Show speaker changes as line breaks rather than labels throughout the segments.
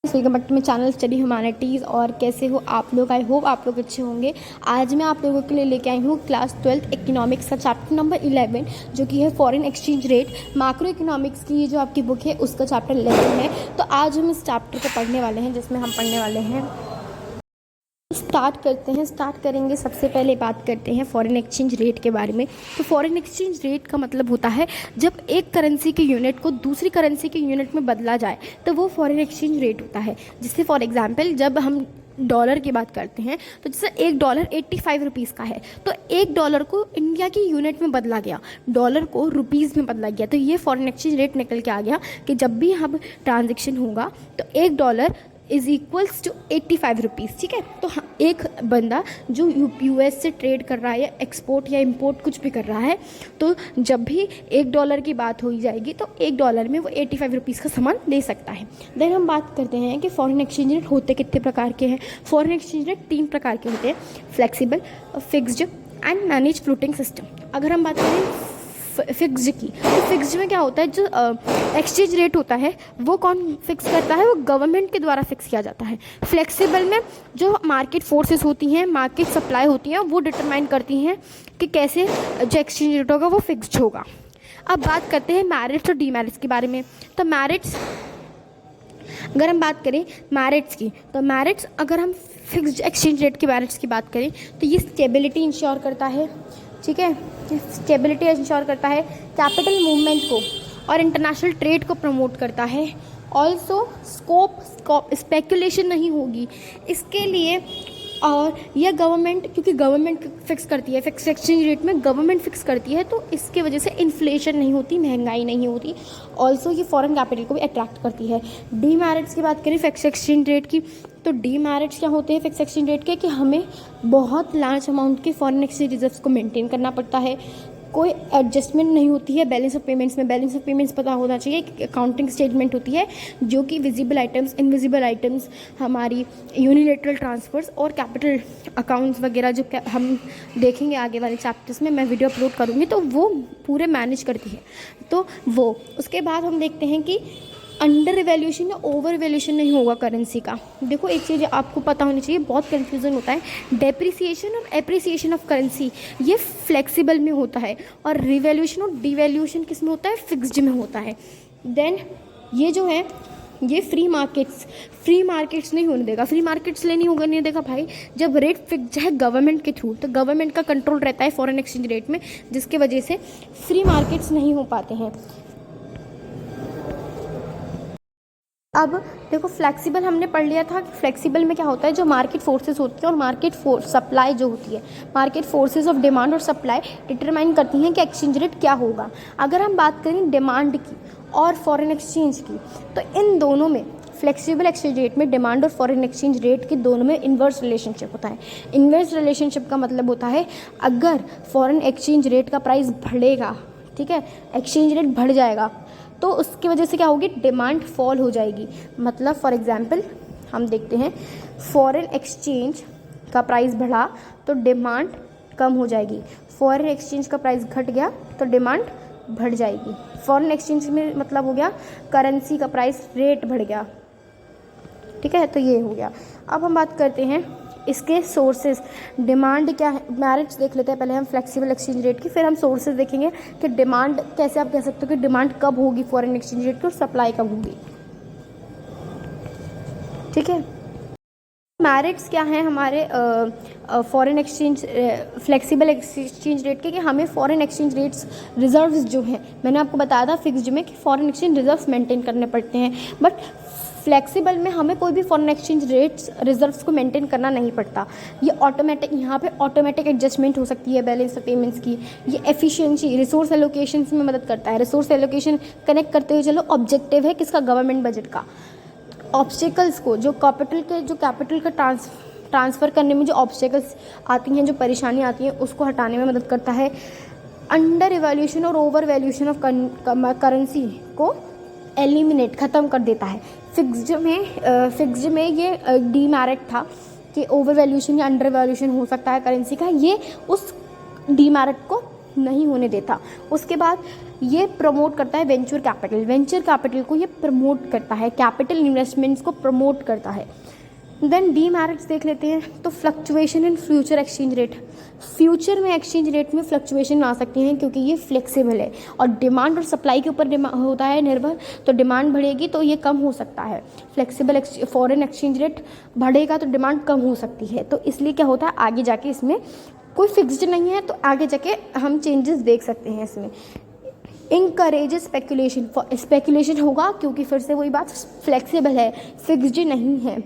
Welcome back to my channel study humanities. और कैसे हो आप लोग? आई होप आप लोग अच्छे होंगे। आज मैं आप लोगों के लिए लेके आई हूँ क्लास 12 इकोनॉमिक्स का चैप्टर नंबर 11 जो कि है foreign exchange rate. Macro economics की ये जो आपकी बुक है उसका चैप्टर 11 है। तो आज हम इस चैप्टर को पढ़ने वाले हैं जिसमें हम पढ़ने वाले हैं, स्टार्ट करेंगे। सबसे पहले बात करते हैं फॉरेन एक्सचेंज रेट के बारे में। तो फॉरेन एक्सचेंज रेट का मतलब होता है जब एक करेंसी के यूनिट को दूसरी करेंसी के यूनिट में बदला जाए तो वो फॉरेन एक्सचेंज रेट होता है। जैसे फॉर एग्जांपल जब हम डॉलर की बात करते हैं तो जैसे $1 85 रुपीज़ का है, तो $1 को इंडिया की यूनिट में बदला गया, डॉलर को रुपीज़ में बदला गया, तो ये फॉरेन एक्सचेंज रेट निकल के आ गया कि जब भी हम ट्रांजेक्शन होगा तो $1 इज़ इक्वल्स टू 85 रुपीज़। ठीक है, तो एक बंदा जो यूएस से ट्रेड कर रहा है या एक्सपोर्ट या इंपोर्ट कुछ भी कर रहा है, तो जब भी $1 की बात हो जाएगी तो $1 में वो 85 रुपीज़ का सामान ले सकता है। देन हम बात करते हैं कि फॉरेन एक्सचेंज रेट होते कितने प्रकार के हैं। फॉरेन एक्सचेंज रेट 3 प्रकार के होते हैं, flexible, fixed and manage floating system. अगर हम बात करें फिक्स्ड की, तो फिक्स्ड में क्या होता है, जो एक्सचेंज रेट होता है वो कौन फिक्स करता है, वो गवर्नमेंट के द्वारा फिक्स किया जाता है। फ्लेक्सिबल में जो मार्केट फोर्सेस होती हैं, मार्केट सप्लाई होती हैं, वो डिटरमाइन करती हैं कि कैसे जो एक्सचेंज रेट होगा वो फिक्स्ड होगा। अब बात करते हैं मैरिट्स और डीमेरिट्स के बारे में। तो मैरिट्स, अगर हम बात करें मैरिट्स की, तो मैरिट्स अगर हम फिक्स्ड एक्सचेंज रेट के मैरिट्स की बात करें तो ये स्टेबिलिटी इंश्योर करता है। ठीक है, स्टेबिलिटी इंश्योर करता है, कैपिटल मूवमेंट को और इंटरनेशनल ट्रेड को प्रमोट करता है। ऑल्सो स्कोप स्पेकुलेशन नहीं होगी इसके लिए। और यह गवर्नमेंट, क्योंकि गवर्नमेंट फिक्स करती है, फिक्स एक्सचेंज रेट में गवर्नमेंट फिक्स करती है, तो इसके वजह से इन्फ्लेशन नहीं होती, महंगाई नहीं होती। ऑल्सो ये फॉरेन कैपिटल को भी अट्रैक्ट करती है। डीमेरिट्स की बात करें फिक्स एक्सचेंज रेट की, तो डीमेरिट्स क्या होते हैं फिक्स एक्सचेंज रेट के, कि हमें बहुत लार्ज अमाउंट के फॉरेन एक्सचेंज रिजर्व्स को मेंटेन करना पड़ता है, कोई एडजस्टमेंट नहीं होती है बैलेंस ऑफ पेमेंट्स में। बैलेंस ऑफ पेमेंट्स पता होना चाहिए, अकाउंटिंग स्टेटमेंट होती है जो कि विजिबल आइटम्स, इनविजिबल आइटम्स, हमारी यूनिलेटरल ट्रांसफर्स और कैपिटल अकाउंट्स वगैरह जो हम देखेंगे आगे वाले चैप्टर्स में, मैं वीडियो अपलोड करूँगी, तो वो पूरे मैनेज करती है। तो वो उसके बाद हम देखते हैं कि अंडर इवैल्यूएशन या ओवर इवैल्यूएशन नहीं होगा करेंसी का। देखो एक चीज़ आपको पता होनी चाहिए, बहुत कन्फ्यूज़न होता है, डेप्रिसिएशन और एप्रिसिएशन ऑफ करेंसी ये फ्लेक्सिबल में होता है, और रिवैल्यूएशन और डिवैल्यूएशन किस में होता है, फिक्स्ड में होता है। देन ये जो है ये फ्री मार्केट्स नहीं होने देगा। फ्री मार्केट्स नहीं होगा, नहीं देगा भाई, जब रेट फिक्स है गवर्नमेंट के थ्रू, तो गवर्नमेंट का कंट्रोल रहता है फॉरेन एक्सचेंज रेट में, जिसके वजह से फ्री मार्केट्स नहीं हो पाते हैं। अब देखो फ्लेक्सिबल हमने पढ़ लिया था कि फ्लेक्सिबल में क्या होता है, जो मार्केट फोर्सेस होती हैं और मार्केट सप्लाई जो होती है, मार्केट फोर्सेस ऑफ डिमांड और सप्लाई डिटरमाइन करती हैं कि एक्सचेंज रेट क्या होगा। अगर हम बात करें डिमांड की और फॉरेन एक्सचेंज की, तो इन दोनों में, फ्लेक्सिबल एक्सचेंज रेट में डिमांड और फॉरेन एक्सचेंज रेट के दोनों में इन्वर्स रिलेशनशिप होता है। इन्वर्स रिलेशनशिप का मतलब होता है अगर फॉरेन एक्सचेंज रेट का प्राइस बढ़ेगा, ठीक है, एक्सचेंज रेट बढ़ जाएगा, तो उसकी वजह से क्या होगी, डिमांड फॉल हो जाएगी। मतलब फॉर एग्जांपल हम देखते हैं, फॉरेन एक्सचेंज का प्राइस बढ़ा तो डिमांड कम हो जाएगी, फॉरेन एक्सचेंज का प्राइस घट गया तो डिमांड बढ़ जाएगी। फॉरेन एक्सचेंज में मतलब हो गया करेंसी का प्राइस रेट बढ़ गया। ठीक है, तो ये हो गया। अब हम बात करते हैं इसके सोर्सेज, डिमांड क्या है, मैरिट्स देख लेते हैं पहले हम फ्लेक्सिबल एक्सचेंज रेट की, फिर हम सोर्सेज देखेंगे कि डिमांड कैसे, आप कह सकते हो कि डिमांड कब होगी फॉरेन एक्सचेंज रेट की और सप्लाई कब होगी। ठीक है, मैरिट्स क्या हैं हमारे foreign exchange flexible exchange rate के, कि हमें फॉरेन एक्सचेंज रेट्स रिजर्व्स जो हैं, मैंने आपको बताया था फिक्स्ड में कि फॉरेन एक्सचेंज रिजर्व्स मेंटेन करने पड़ते हैं, बट फ्लेक्सिबल में हमें कोई भी फॉरेन एक्सचेंज रेट्स रिजर्व्स को मेंटेन करना नहीं पड़ता। ये ऑटोमेटिक, यहाँ पे ऑटोमेटिक एडजस्टमेंट हो सकती है बैलेंस ऑफ पेमेंट्स की। ये एफिशिएंसी, रिसोर्स एलोकेशन में मदद करता है। रिसोर्स एलोकेशन कनेक्ट करते हुए चलो, ऑब्जेक्टिव है किसका, गवर्नमेंट बजट का। ऑब्स्टिकल्स को, जो कैपिटल का ट्रांसफ़र करने में जो ऑब्स्टिकल्स आती हैं, जो परेशानी आती हैं, उसको हटाने में मदद करता है। अंडर इवैल्यूएशन और ओवर वैल्यूएशन ऑफ करेंसी को एलिमिनेट, ख़त्म कर देता है। फिक्स्ड में ये डीमेरिट था कि ओवर वैल्यूएशन या अंडर वैल्यूएशन हो सकता है करेंसी का, ये उस डीमेरिट को नहीं होने देता। उसके बाद ये प्रमोट करता है वेंचर कैपिटल को ये प्रमोट करता है, कैपिटल इन्वेस्टमेंट्स को प्रमोट करता है। देन डीमेरिट्स देख लेते हैं। तो fluctuation in future exchange rate, future में एक्सचेंज रेट में फ्लक्चुएशन आ सकती हैं क्योंकि ये फ्लेक्सिबल है और डिमांड और सप्लाई के ऊपर होता है निर्भर। तो डिमांड बढ़ेगी तो ये कम हो सकता है, फ्लेक्सिबल फॉरेन एक्सचेंज रेट बढ़ेगा तो डिमांड कम हो सकती है। तो इसलिए क्या होता है आगे जाके इसमें कोई फिक्स्ड नहीं है, तो आगे जाके हम चेंजेस देख सकते हैं इसमें। इंकरेजेस स्पेकुलेशन होगा क्योंकि फिर से वही बात, फ्लेक्सिबल है, फिक्स्ड नहीं है।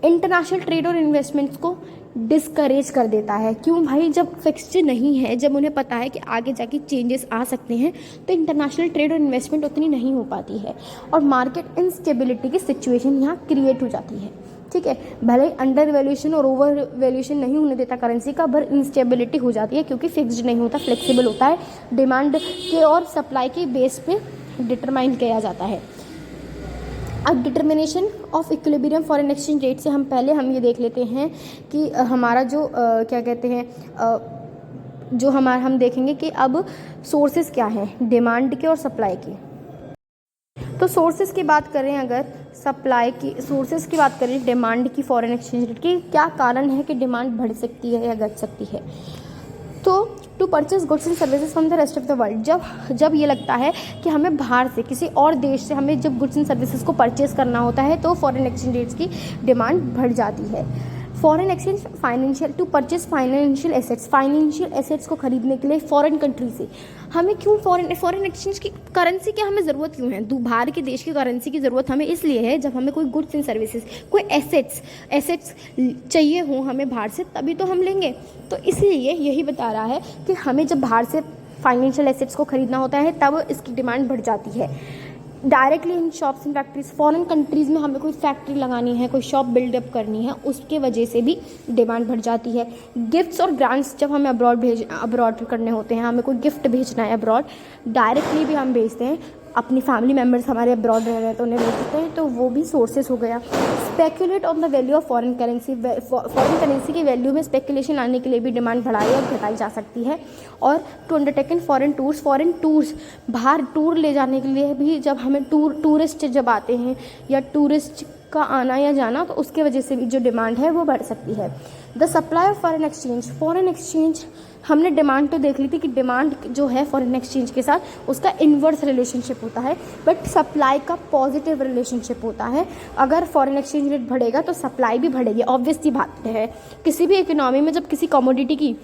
इंटरनेशनल ट्रेड और इन्वेस्टमेंट्स को डिस्करेज कर देता है। क्यों भाई, जब फिक्स्ड नहीं है, जब उन्हें पता है कि आगे जाके चेंजेस आ सकते हैं, तो इंटरनेशनल ट्रेड और इन्वेस्टमेंट उतनी नहीं हो पाती है और मार्केट इनस्टेबिलिटी की सिचुएशन यहाँ क्रिएट हो जाती है। ठीक है, भले ही अंडर वैल्यूएशन और ओवर वैल्यूएशन नहीं होने देता करेंसी का, पर इंस्टेबिलिटी हो जाती है क्योंकि फिक्स्ड नहीं होता, फ्लेक्सिबल होता है, डिमांड के और सप्लाई के बेस पे डिटरमाइन किया जाता है। अब determination of equilibrium foreign exchange rate से हम ये देख लेते हैं कि हमारा जो क्या कहते हैं जो हम देखेंगे कि अब सोर्सेज क्या हैं डिमांड के और सप्लाई के। तो सोर्सेज की बात करें, अगर सप्लाई की सोर्सेज की बात करें डिमांड की फॉरेन एक्सचेंज रेट की, क्या कारण है कि डिमांड बढ़ सकती है या घट सकती है। तो to purchase goods and services from the rest of the world, जब ये लगता है कि हमें बाहर से किसी और देश से हमें जब गुड्स एंड सर्विसेज को परचेज करना होता है तो फॉरेन एक्सचेंज रेट्स की डिमांड बढ़ जाती है। Foreign exchange financial to purchase financial assets को खरीदने के लिए फॉरेन कंट्री से हमें क्यों फॉरेन एक्सचेंज की करेंसी की हमें ज़रूरत क्यों है, बाहर के देश की करेंसी की ज़रूरत हमें इसलिए है जब हमें कोई गुड्स एंड सर्विसेज कोई एसेट्स चाहिए हो हमें बाहर से, तभी तो हम लेंगे। तो इसलिए यही बता रहा है कि हमें जब बाहर से फाइनेंशियल एसेट्स को खरीदना होता है तब इसकी डिमांड बढ़ जाती है। Directly in shops and factories, foreign countries में हमें कोई फैक्ट्री लगानी है, कोई शॉप बिल्डअप करनी है, उसके वजह से भी डिमांड बढ़ जाती है। गिफ्ट्स और ग्रांट्स जब हमें अब्रॉड करने होते हैं, हमें कोई गिफ्ट भेजना है अब्रॉड, डायरेक्टली भी हम भेजते हैं, अपनी फैमिली मेम्बर्स हमारे अब्रॉड रह रहे हैं तो उन्हें भेजते हैं, तो वो भी सोर्सेज हो गया। Speculate on the value of foreign currency, foreign currency की वैल्यू में स्पेकुलेशन लाने के लिए भी डिमांड बढ़ाई और घटाई जा सकती है। और टू अंडरटेकन फॉरेन टूर्स, बाहर टूर ले जाने के लिए भी जब हमें टूरिस्ट जब आते हैं या टूरिस्ट का आना या जाना, तो उसके वजह से भी जो डिमांड है वो बढ़ सकती है। The supply of foreign exchange हमने डिमांड तो देख ली थी कि डिमांड जो है फॉरेन एक्सचेंज के साथ उसका इन्वर्स रिलेशनशिप होता है, बट सप्लाई का पॉजिटिव रिलेशनशिप होता है। अगर फॉरेन एक्सचेंज रेट बढ़ेगा तो सप्लाई भी बढ़ेगी, ऑब्वियस सी बात है। किसी भी इकोनॉमी में जब किसी कमोडिटी की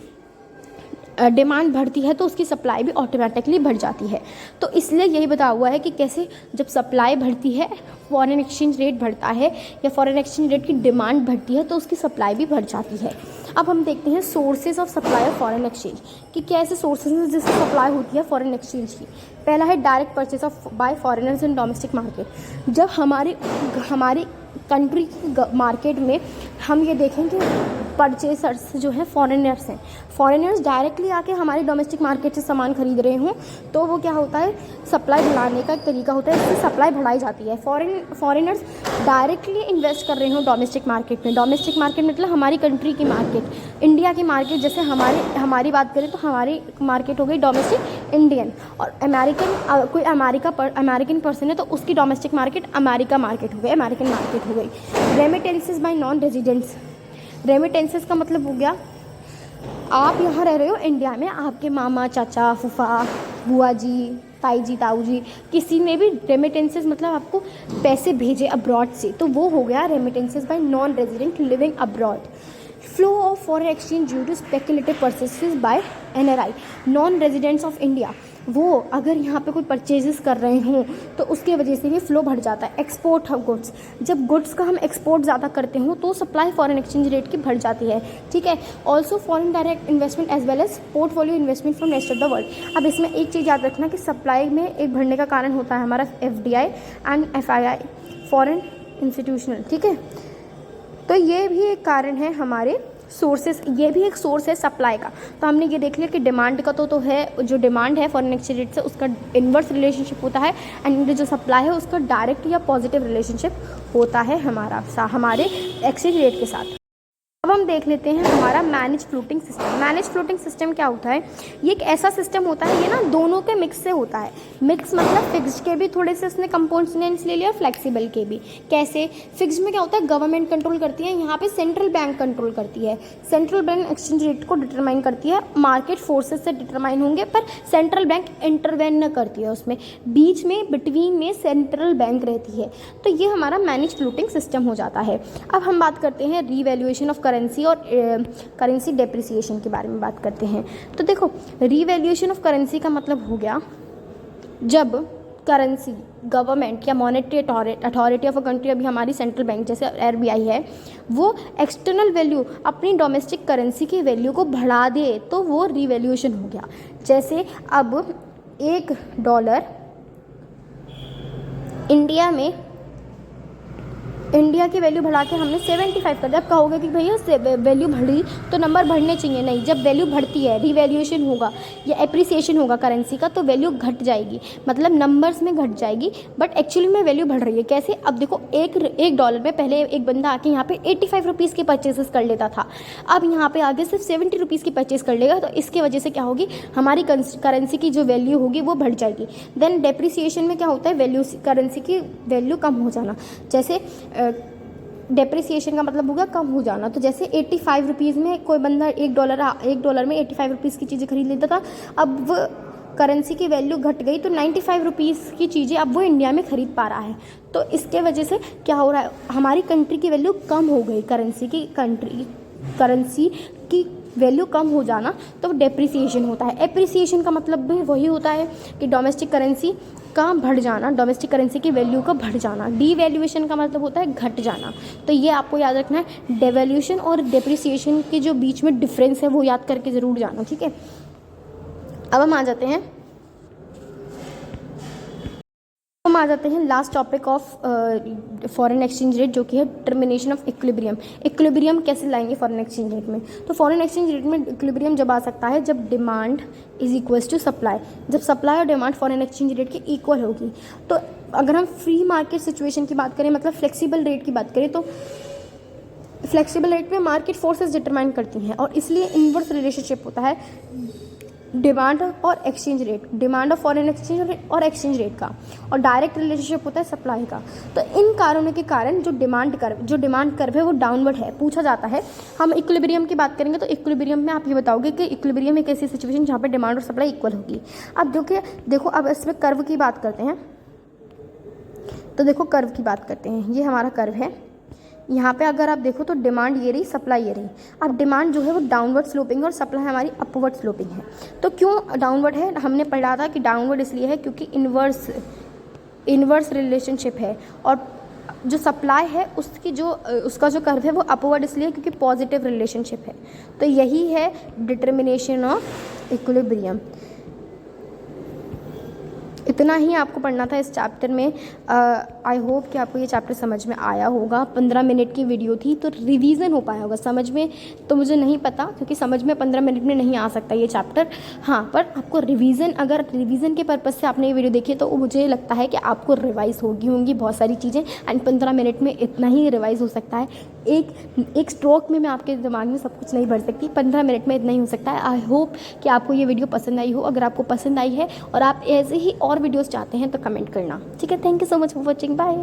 डिमांड बढ़ती है तो उसकी सप्लाई भी ऑटोमेटिकली बढ़ जाती है। तो इसलिए यही बताया हुआ है कि कैसे जब सप्लाई बढ़ती है फॉरेन एक्सचेंज रेट बढ़ता है या फॉरेन एक्सचेंज रेट की डिमांड बढ़ती है तो उसकी सप्लाई भी बढ़ जाती है। अब हम देखते हैं sources of supply of foreign exchange कि कैसे सोर्सेज हैं जिससे सप्लाई होती है फॉरेन एक्सचेंज की। पहला है direct purchase of bye foreigners in domestic market. जब हमारी कंट्री की मार्केट में हम ये देखें कि परचेसर्स जो हैं फॉरेनर्स हैं, फॉरेनर्स डायरेक्टली आके हमारे डोमेस्टिक मार्केट से सामान खरीद रहे हों, तो वो क्या होता है सप्लाई बढ़ाने का एक तरीका होता है, इससे सप्लाई बढ़ाई जाती है। फॉरेनर्स डायरेक्टली इन्वेस्ट कर रहे हो डोमेस्टिक मार्केट में, डोमेस्टिक मार्केट मतलब हमारी कंट्री की मार्केट, इंडिया की मार्केट। जैसे हमारी बात करें तो हमारी मार्केट हो गई डोमेस्टिक इंडियन, और कोई अमेरिकन पर्सन है तो उसकी डोमेस्टिक मार्केट अमेरिका मार्केट हो गई, अमेरिकन मार्केट हो गई। Remittances by non residents, remittances का मतलब हो गया आप यहाँ रह रहे हो इंडिया में, आपके मामा चाचा फूफा बुआ जी ताई जी ताऊ जी किसी ने भी रेमिटेंसेस मतलब आपको पैसे भेजे अब्रॉड से, तो वो हो गया remittances by non resident living abroad. Flow of foreign exchange due to speculative purchases by NRI non residents of India, वो अगर यहाँ पे कोई परचेजेस कर रहे हों तो उसके वजह से भी फ्लो बढ़ जाता है। एक्सपोर्ट ऑफ गुड्स, जब गुड्स का हम एक्सपोर्ट ज़्यादा करते हो तो सप्लाई फॉरेन एक्सचेंज रेट की बढ़ जाती है। ठीक है, also foreign direct investment as well as portfolio investment from rest of the world. अब इसमें एक चीज़ याद रखना कि सप्लाई में एक बढ़ने का कारण होता है हमारा FDI and FII foreign institutional. ठीक है, तो ये भी एक कारण है हमारे सोर्सेस, ये भी एक सोर्स है सप्लाई का। तो हमने ये देख लिया कि डिमांड का तो है, जो डिमांड है फॉरेन एक्सचेंज रेट से उसका इन्वर्स रिलेशनशिप होता है, एंड जो सप्लाई है उसका डायरेक्ट या पॉजिटिव रिलेशनशिप होता है हमारे एक्सचेंज रेट के साथ। अब हम देख लेते हैं हमारा manage floating system. Manage floating system क्या होता है? ये एक ऐसा सिस्टम होता है, ये ना दोनों के मिक्स से होता है। मिक्स मतलब फिक्स्ड के भी थोड़े से उसने कंपोनेंट्स ले लिए और फ्लेक्सिबल के भी। कैसे? फिक्स्ड में क्या होता है, गवर्नमेंट कंट्रोल करती है, यहाँ पे सेंट्रल बैंक कंट्रोल करती है। सेंट्रल बैंक एक्सचेंज रेट को डिटरमाइन करती है, मार्केट फोर्सेस से डिटरमाइन होंगे, पर सेंट्रल बैंक इंटरवेन न करती है उसमें, बीच में बिटवीन में सेंट्रल बैंक रहती है। तो ये हमारा मैनेज फ्लोटिंग सिस्टम हो जाता है। अब हम बात करते हैं रीवैल्यूएशन ऑफ करेंसी और करेंसी डेप्रिसिएशन के बारे में बात करते हैं। तो देखो, रीवैल्यूएशन ऑफ करेंसी का मतलब हो गया जब करेंसी गवर्नमेंट या monetary authority of a country, अभी हमारी सेंट्रल बैंक जैसे RBI है, वो एक्सटर्नल वैल्यू अपनी डोमेस्टिक करेंसी की वैल्यू को बढ़ा दे तो वो रीवैल्यूएशन हो गया। जैसे अब $1 इंडिया की वैल्यू बढ़ा के हमने 75 कर दिया। अब कहोगे कि भैया वैल्यू बढ़ी तो नंबर बढ़ने चाहिए। नहीं, जब वैल्यू बढ़ती है, रिवैल्यूएशन होगा या एप्रिसिएशन होगा करेंसी का, तो वैल्यू घट जाएगी, मतलब नंबर्स में घट जाएगी, बट एक्चुअली में वैल्यू बढ़ रही है। कैसे? अब देखो, $1 में पहले एक बंदा आके यहाँ पे 85 रुपीज़ की परचेसेस कर लेता था, अब यहाँ पे आगे सिर्फ 70 रुपीज़ की परचेस कर लेगा। तो इसकी वजह से क्या होगी, हमारी करेंसी की जो वैल्यू होगी वो बढ़ जाएगी। देन डेप्रिसिएशन में क्या होता है, वैल्यू करेंसी की वैल्यू कम हो जाना। जैसे डेप्रिसिएशन का मतलब होगा कम हो जाना। तो जैसे 85 रुपीज़ में कोई बंदा $1 में 85 रुपीज़ की चीज़ें खरीद लेता था, अब वो करेंसी की वैल्यू घट गई तो 95 रुपीज़ की चीज़ें अब वो इंडिया में ख़रीद पा रहा है। तो इसके वजह से क्या हो रहा है, हमारी कंट्री की वैल्यू कम हो गई, करेंसी की वैल्यू कम हो जाना, तो डेप्रिसिएशन होता है। एप्रिसिएशन का मतलब भी वही होता है कि डोमेस्टिक करेंसी का बढ़ जाना, डोमेस्टिक करेंसी की वैल्यू का बढ़ जाना। डीवैल्यूएशन का मतलब होता है घट जाना। तो ये आपको याद रखना है, डेवैल्यूएशन और डेप्रिसिएशन के जो बीच में डिफरेंस है वो याद करके ज़रूर जाना, ठीक है। अब हम आ जाते हैं last topic of foreign exchange rate, जो कि है डिटर्मिनेशन ऑफ इक्विलिब्रियम। इक्विलिब्रियम कैसे लाएंगे फॉरेन एक्सचेंज रेट में? तो फॉरेन एक्सचेंज रेट में इक्विलिब्रियम जब आ सकता है जब demand is equals to supply, जब सप्लाई और डिमांड फॉरेन एक्सचेंज रेट के इक्वल होगी। तो अगर हम फ्री मार्केट सिचुएशन की बात करें, मतलब फ्लेक्सिबल रेट की बात करें, तो फ्लेक्सिबल रेट में मार्केट फोर्सेस डिटरमाइन करती हैं और इसलिए इनवर्स रिलेशनशिप होता है डिमांड और exchange rate, demand of foreign exchange और एक्सचेंज रेट का, और डायरेक्ट रिलेशनशिप होता है सप्लाई का। तो इन कारणों के कारण जो डिमांड कर्व है वो डाउनवर्ड है। पूछा जाता है, हम इक्विलिब्रियम की बात करेंगे तो इक्विलिब्रियम में आप ये बताओगे कि इक्विलिब्रियम एक ऐसी सिचुएशन जहाँ पे डिमांड और सप्लाई इक्वल होगी। अब देखो अब इसमें कर्व की बात करते हैं। तो देखो कर्व की बात करते हैं, ये हमारा कर्व है। यहाँ पे अगर आप देखो तो डिमांड ये रही, सप्लाई ये रही। अब डिमांड जो है वो डाउनवर्ड स्लोपिंग और सप्लाई हमारी अपवर्ड स्लोपिंग है। तो क्यों डाउनवर्ड है? हमने पढ़ा था कि डाउनवर्ड इसलिए है क्योंकि इन्वर्स रिलेशनशिप है, और जो सप्लाई है उसका जो कर्व है वो अपवर्ड इसलिए क्योंकि पॉजिटिव रिलेशनशिप है। तो यही है डिटर्मिनेशन ऑफ इक्विलिब्रियम। इतना ही आपको पढ़ना था इस चैप्टर में। आई होप कि आपको ये चैप्टर समझ में आया होगा। 15 मिनट की वीडियो थी तो रिवीजन हो पाया होगा। समझ में तो मुझे नहीं पता, क्योंकि समझ में 15 मिनट में नहीं आ सकता ये चैप्टर। हाँ, पर आपको अगर रिवीजन के पर्पज़ से आपने ये वीडियो देखी तो मुझे लगता है कि आपको रिवाइज़ होंगी बहुत सारी चीज़ें, एंड 15 मिनट में इतना ही रिवाइज़ हो सकता है। एक स्ट्रोक में मैं आपके दिमाग में सब कुछ नहीं भर सकती, 15 मिनट में इतना ही हो सकता है। आई होप कि आपको ये वीडियो पसंद आई हो। अगर आपको पसंद आई है और आप ऐसे ही और वीडियोस चाहते हैं तो कमेंट करना, ठीक है। Thank you so much for watching, bye.